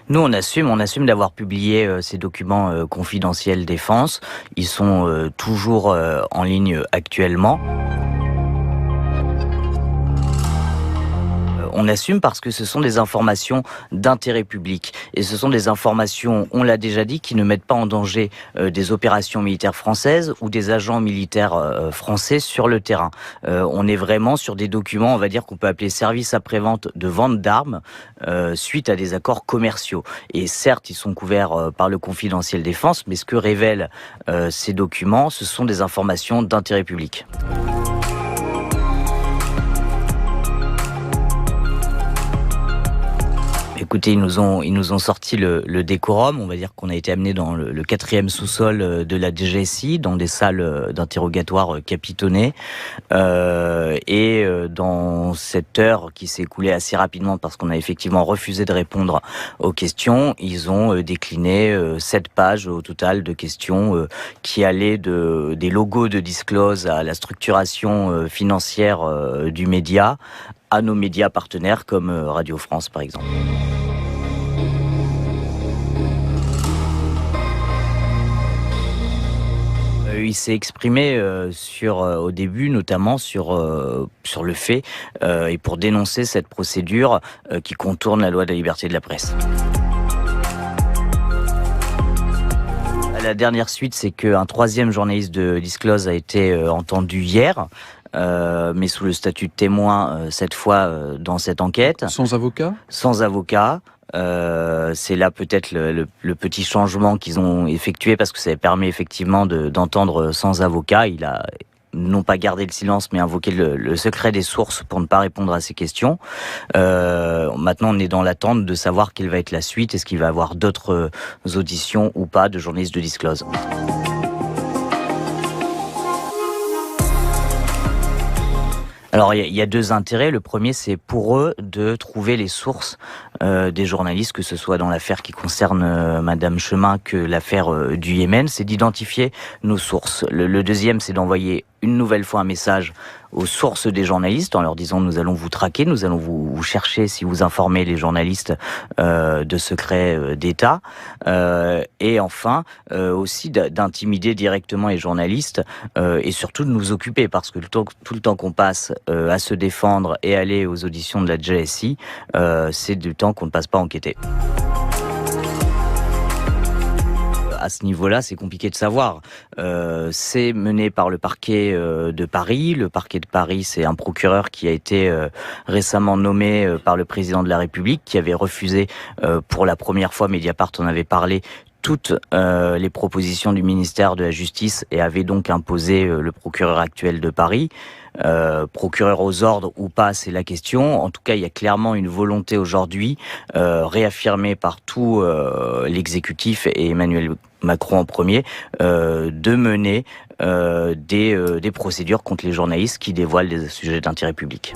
Nous, on assume d'avoir publié ces documents confidentiels défense. Ils sont toujours en ligne actuellement. On assume parce que ce sont des informations d'intérêt public. Et ce sont des informations, on l'a déjà dit, qui ne mettent pas en danger des opérations militaires françaises ou des agents militaires français sur le terrain. On est vraiment sur des documents, on va dire, qu'on peut appeler services après-vente de vente d'armes suite à des accords commerciaux. Et certes, ils sont couverts par le confidentiel défense, mais ce que révèlent ces documents, ce sont des informations d'intérêt public. Écoutez, ils nous ont sorti le décorum. On va dire qu'on a été amené dans le 4e sous-sol de la DGSI, dans des salles d'interrogatoire capitonnées. Et dans cette heure qui s'est écoulée assez rapidement parce qu'on a effectivement refusé de répondre aux questions, ils ont décliné 7 pages au total de questions qui allaient des logos de Disclose à la structuration financière du média, à nos médias partenaires comme Radio France par exemple. Il s'est exprimé au début, notamment sur le fait et pour dénoncer cette procédure qui contourne la loi de la liberté de la presse. La dernière suite, c'est qu'un 3e journaliste de Disclose a été entendu hier. Mais sous le statut de témoin, cette fois dans cette enquête. Sans avocat ? Sans avocat. C'est là peut-être le petit changement qu'ils ont effectué parce que ça permet effectivement d'entendre sans avocat. Il a non pas gardé le silence mais invoqué le secret des sources pour ne pas répondre à ces questions. Maintenant on est dans l'attente de savoir quelle va être la suite. Est-ce qu'il va y avoir d'autres auditions ou pas de journalistes de Disclose. Alors, il y a 2 intérêts. Le premier, c'est pour eux de trouver les sources des journalistes, que ce soit dans l'affaire qui concerne Madame Chemin que l'affaire du Yémen, c'est d'identifier nos sources. Le deuxième, c'est d'envoyer une nouvelle fois un message aux sources des journalistes en leur disant nous allons vous traquer, nous allons vous chercher si vous informez les journalistes de secrets d'État. Et enfin, aussi d'intimider directement les journalistes et surtout de nous occuper parce que tout le temps qu'on passe à se défendre et aller aux auditions de la GSI, c'est du temps qu'on ne passe pas à enquêter. À ce niveau-là, c'est compliqué de savoir. C'est mené par le parquet de Paris. Le parquet de Paris, c'est un procureur qui a été récemment nommé par le président de la République, qui avait refusé pour la première fois, Mediapart en avait parlé, toutes les propositions du ministère de la Justice et avait donc imposé le procureur actuel de Paris. Procureur aux ordres ou pas, c'est la question. En tout cas, il y a clairement une volonté aujourd'hui, réaffirmée par tout l'exécutif et Emmanuel Macron en premier, de mener des procédures contre les journalistes qui dévoilent des sujets d'intérêt public.